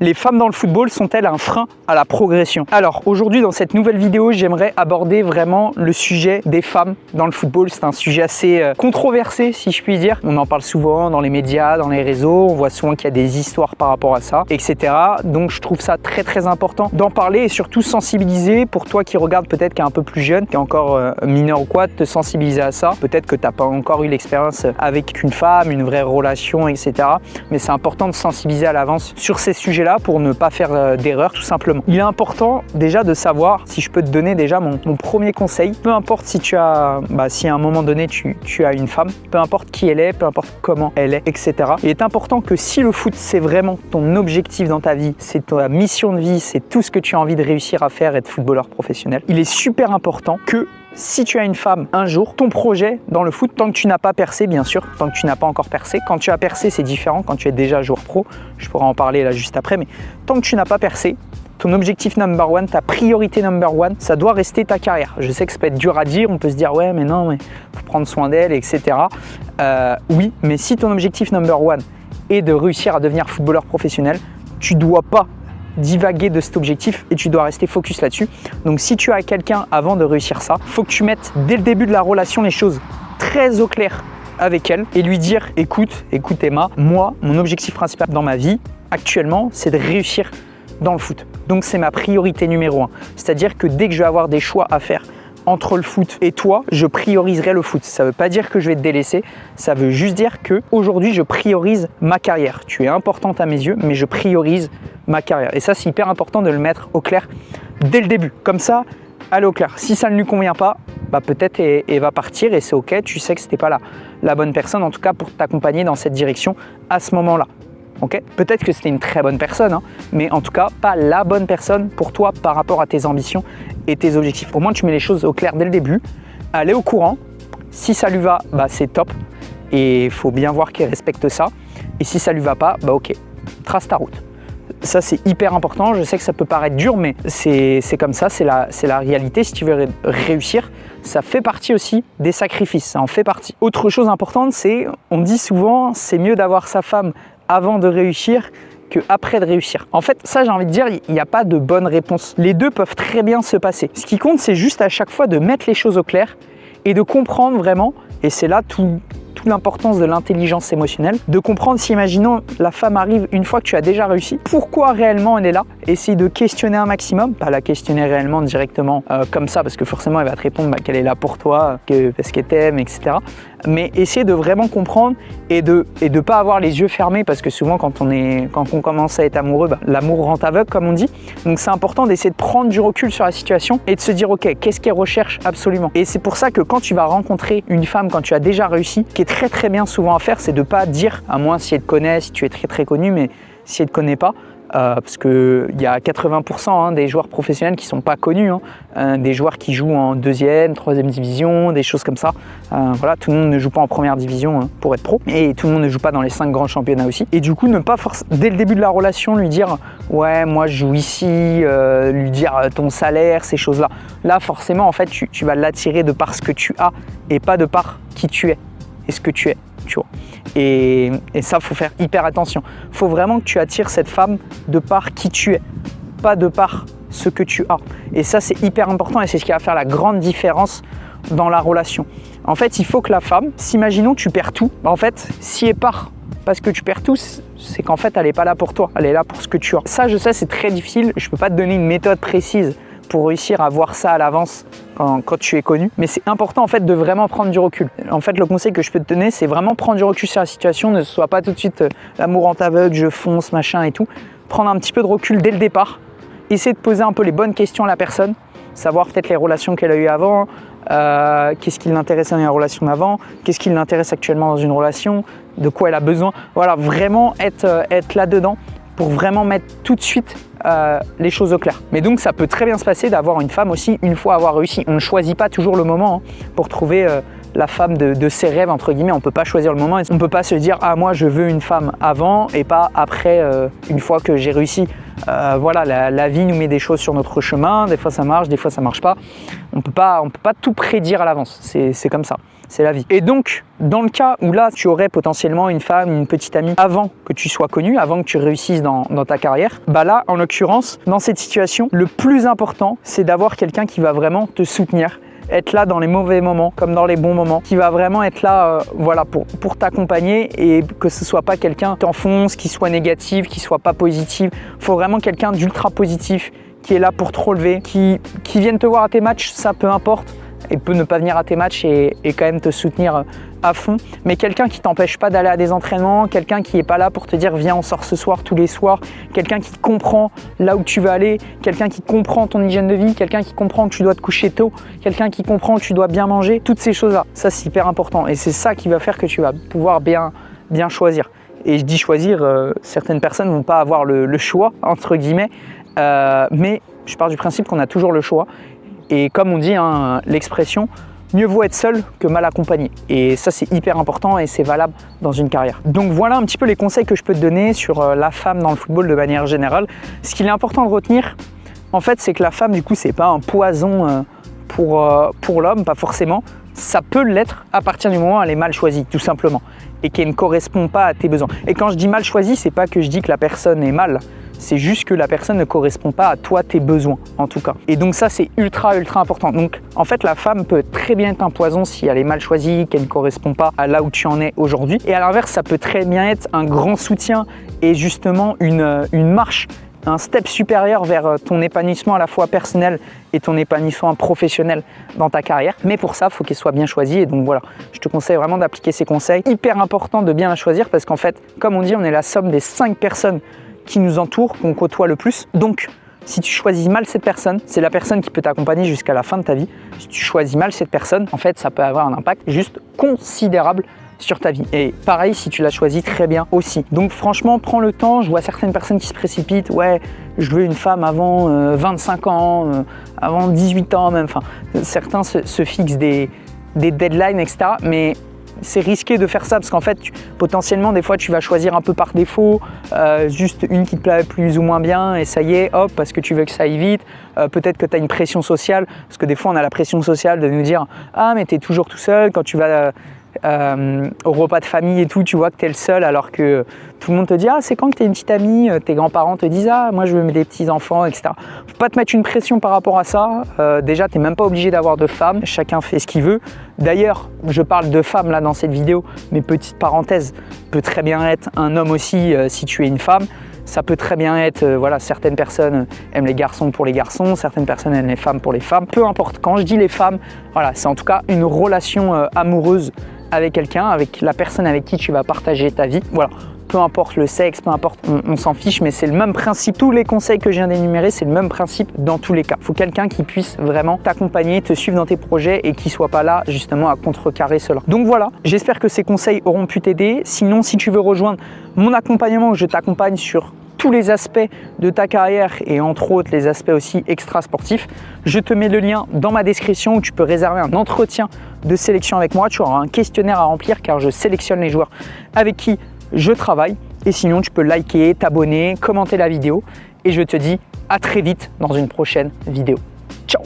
Les femmes dans le football sont-elles un frein à la progression? Alors aujourd'hui dans cette nouvelle vidéo, j'aimerais aborder vraiment le sujet des femmes dans le football. C'est un sujet assez controversé si je puis dire. On en parle souvent dans les médias, dans les réseaux, on voit souvent qu'il y a des histoires par rapport à ça, etc. Donc je trouve ça très important d'en parler et surtout sensibiliser pour toi qui regarde peut-être qui est un peu plus jeune, qui est encore mineur ou quoi, de te sensibiliser à ça. Peut-être que tu n'as pas encore eu l'expérience avec une femme, une vraie relation, etc. Mais c'est important de sensibiliser à l'avance sur ces sujets-là pour ne pas faire d'erreur tout simplement. Il est important déjà de savoir, si je peux te donner déjà mon premier conseil, peu importe si tu as, si à un moment donné tu as une femme, peu importe qui elle est, peu importe comment elle est, etc. Il est important que si le foot c'est vraiment ton objectif dans ta vie, c'est ta mission de vie, c'est tout ce que tu as envie de réussir à faire, être footballeur professionnel, il est super important que si tu as une femme un jour, ton projet dans le foot, tant que tu n'as pas percé, bien sûr, tant que tu n'as pas encore percé, quand tu as percé c'est différent, quand tu es déjà joueur pro, je pourrais en parler là juste après, mais tant que tu n'as pas percé, ton objectif number one, ta priorité number one, ça doit rester ta carrière. Je sais que ça peut être dur à dire, on peut se dire ouais mais non, mais faut prendre soin d'elle, etc. Oui, mais si ton objectif number one est de réussir à devenir footballeur professionnel, tu dois pas divaguer de cet objectif et tu dois rester focus là-dessus. Donc si tu as quelqu'un avant de réussir ça, faut que tu mettes dès le début de la relation les choses très au clair avec elle et lui dire écoute Emma, moi mon objectif principal dans ma vie actuellement c'est de réussir dans le foot. Donc c'est ma priorité numéro 1. C'est-à-dire que dès que je vais avoir des choix à faire entre le foot et toi, je prioriserai le foot. Ça ne veut pas dire que je vais te délaisser, ça veut juste dire que aujourd'hui je priorise ma carrière. Tu es importante à mes yeux, mais je priorise ma carrière. Et ça, c'est hyper important de le mettre au clair dès le début. Comme ça, allez au clair. Si ça ne lui convient pas, peut-être elle va partir et c'est ok. Tu sais que c'était pas la bonne personne, en tout cas pour t'accompagner dans cette direction à ce moment-là. Okay, peut-être que c'était une très bonne personne, mais en tout cas pas la bonne personne pour toi par rapport à tes ambitions et tes objectifs. Au moins tu mets les choses au clair dès le début, elle est au courant, si ça lui va, c'est top et il faut bien voir qu'elle respecte ça et si ça lui va pas, ok, trace ta route. Ça c'est hyper important, je sais que ça peut paraître dur mais c'est comme ça, c'est la réalité. Si tu veux réussir, ça fait partie aussi des sacrifices, ça en fait partie. Autre chose importante, c'est, on dit souvent, c'est mieux d'avoir sa femme avant de réussir que après de réussir. En fait, ça j'ai envie de dire, il n'y a pas de bonne réponse. Les deux peuvent très bien se passer. Ce qui compte, c'est juste à chaque fois de mettre les choses au clair et de comprendre vraiment, et c'est là toute l'importance de l'intelligence émotionnelle, de comprendre si, imaginons, la femme arrive une fois que tu as déjà réussi, pourquoi réellement elle est là, essayer de questionner un maximum, pas la questionner réellement directement comme ça, parce que forcément elle va te répondre qu'elle est là pour toi, parce qu'elle t'aime, etc. Mais essayer de vraiment comprendre et de pas avoir les yeux fermés, parce que souvent quand on commence à être amoureux, l'amour rend aveugle comme on dit. Donc c'est important d'essayer de prendre du recul sur la situation et de se dire ok, qu'est-ce qu'elle recherche absolument. Et c'est pour ça que quand tu vas rencontrer une femme, quand tu as déjà réussi, qui est très bien souvent à faire, c'est de pas dire, à moins si elle te connaît, si tu es très connu, mais si elle te connaît pas, parce qu'il y a 80% des joueurs professionnels qui ne sont pas connus, des joueurs qui jouent en 2e, 3e division, des choses comme ça. Voilà, tout le monde ne joue pas en première division pour être pro et tout le monde ne joue pas dans les 5 grands championnats aussi. Et du coup, ne pas dès le début de la relation lui dire ouais, moi je joue ici, lui dire ton salaire, ces choses-là. Là, forcément, en fait, tu vas l'attirer de par ce que tu as et pas de par qui tu es et ce que tu es. Tu vois. Et ça, faut faire hyper attention. Faut vraiment que tu attires cette femme de par qui tu es, pas de par ce que tu as. Et ça, c'est hyper important et c'est ce qui va faire la grande différence dans la relation. En fait, il faut que la femme, s'imaginons tu perds tout, en fait, si elle part parce que tu perds tout, c'est qu'en fait, elle n'est pas là pour toi, elle est là pour ce que tu as. Ça, je sais, c'est très difficile. Je ne peux pas te donner une méthode précise pour réussir à voir ça à l'avance quand tu es connu. Mais c'est important en fait de vraiment prendre du recul. En fait, le conseil que je peux te donner, c'est vraiment prendre du recul sur la situation. Ne sois pas tout de suite l'amour en aveugle, je fonce, machin et tout. Prendre un petit peu de recul dès le départ. Essayer de poser un peu les bonnes questions à la personne. Savoir peut-être les relations qu'elle a eues avant, qu'est-ce qui l'intéressait dans une relation d'avant, qu'est-ce qui l'intéresse actuellement dans une relation, de quoi elle a besoin. Voilà, vraiment être là-dedans pour vraiment mettre tout de suite les choses au clair. Mais donc ça peut très bien se passer d'avoir une femme aussi une fois avoir réussi. On ne choisit pas toujours le moment pour trouver la femme de ses rêves, entre guillemets. On peut pas choisir le moment. On peut pas se dire « Ah, moi, je veux une femme avant et pas après, une fois que j'ai réussi. » Voilà, la vie nous met des choses sur notre chemin. Des fois, ça marche, des fois, ça marche pas. On peut pas tout prédire à l'avance. C'est comme ça. C'est la vie. Et donc, dans le cas où là, tu aurais potentiellement une femme, une petite amie avant que tu sois connu, avant que tu réussisses dans ta carrière, bah là, en l'occurrence, dans cette situation, le plus important, c'est d'avoir quelqu'un qui va vraiment te soutenir, être là dans les mauvais moments comme dans les bons moments, qui va vraiment être là voilà, pour t'accompagner et que ce soit pas quelqu'un qui t'enfonce, qui soit négatif, qui soit pas positif. Il faut vraiment quelqu'un d'ultra positif qui est là pour te relever, qui vienne te voir à tes matchs, ça peu importe, et peut ne pas venir à tes matchs et quand même te soutenir à fond, mais quelqu'un qui t'empêche pas d'aller à des entraînements, quelqu'un qui est pas là pour te dire viens on sort ce soir tous les soirs, quelqu'un qui comprend là où tu vas aller, quelqu'un qui comprend ton hygiène de vie, quelqu'un qui comprend que tu dois te coucher tôt, quelqu'un qui comprend que tu dois bien manger, toutes ces choses là, ça c'est hyper important et c'est ça qui va faire que tu vas pouvoir bien choisir. Et je dis choisir, certaines personnes vont pas avoir le choix entre guillemets, mais je pars du principe qu'on a toujours le choix. Et comme on dit, hein, l'expression « mieux vaut être seul que mal accompagné ». Et ça, c'est hyper important et c'est valable dans une carrière. Donc voilà un petit peu les conseils que je peux te donner sur la femme dans le football de manière générale. Ce qu'il est important de retenir, en fait, c'est que la femme, du coup, c'est pas un poison pour l'homme, pas forcément. Ça peut l'être à partir du moment où elle est mal choisie, tout simplement, et qu'elle ne correspond pas à tes besoins. Et quand je dis mal choisie, c'est pas que je dis que la personne est mal. C'est juste que la personne ne correspond pas à toi, tes besoins, en tout cas. Et donc ça, c'est ultra important. Donc, en fait, la femme peut très bien être un poison si elle est mal choisie, qu'elle ne correspond pas à là où tu en es aujourd'hui. Et à l'inverse, ça peut très bien être un grand soutien et justement une marche, un step supérieur vers ton épanouissement à la fois personnel et ton épanouissement professionnel dans ta carrière. Mais pour ça, il faut qu'elle soit bien choisie. Et donc voilà, je te conseille vraiment d'appliquer ces conseils. Hyper important de bien la choisir parce qu'en fait, comme on dit, on est la somme des 5 personnes qui nous entoure, qu'on côtoie le plus. Donc, si tu choisis mal cette personne, c'est la personne qui peut t'accompagner jusqu'à la fin de ta vie. Si tu choisis mal cette personne, en fait, ça peut avoir un impact juste considérable sur ta vie. Et pareil, si tu la choisis très bien aussi. Donc franchement, prends le temps. Je vois certaines personnes qui se précipitent. Ouais, je veux une femme avant 25 ans, avant 18 ans même. Enfin, certains se fixent des deadlines, etc. Mais c'est risqué de faire ça parce qu'en fait, potentiellement, des fois, tu vas choisir un peu par défaut, juste une qui te plaît plus ou moins bien et ça y est, hop, parce que tu veux que ça aille vite. Peut-être que tu as une pression sociale, parce que des fois, on a la pression sociale de nous dire « Ah, mais tu es toujours tout seul quand tu vas au repas de famille et tout, tu vois que tu es le seul alors que tout le monde te dit « Ah, c'est quand que tu es une petite amie ?» Tes grands-parents te disent « Ah, moi, je veux des petits-enfants, etc. » Faut pas te mettre une pression par rapport à ça. Déjà, tu n'es même pas obligé d'avoir de femme. Chacun fait ce qu'il veut. D'ailleurs, je parle de femmes là dans cette vidéo, mais petite parenthèse, peut très bien être un homme aussi si tu es une femme. Ça peut très bien être, voilà, certaines personnes aiment les garçons pour les garçons, certaines personnes aiment les femmes pour les femmes. Peu importe, quand je dis les femmes, voilà, c'est en tout cas une relation amoureuse avec quelqu'un, avec la personne avec qui tu vas partager ta vie. Voilà. Peu importe le sexe, peu importe, on s'en fiche, mais c'est le même principe. Tous les conseils que je viens d'énumérer, c'est le même principe dans tous les cas. Il faut quelqu'un qui puisse vraiment t'accompagner, te suivre dans tes projets et qui soit pas là justement à contrecarrer cela. Donc voilà, j'espère que ces conseils auront pu t'aider. Sinon, si tu veux rejoindre mon accompagnement, où je t'accompagne sur tous les aspects de ta carrière et entre autres les aspects aussi extra-sportifs, je te mets le lien dans ma description où tu peux réserver un entretien de sélection avec moi. Tu auras un questionnaire à remplir car je sélectionne les joueurs avec qui je travaille. Et sinon, tu peux liker, t'abonner, commenter la vidéo. Et je te dis à très vite dans une prochaine vidéo. Ciao!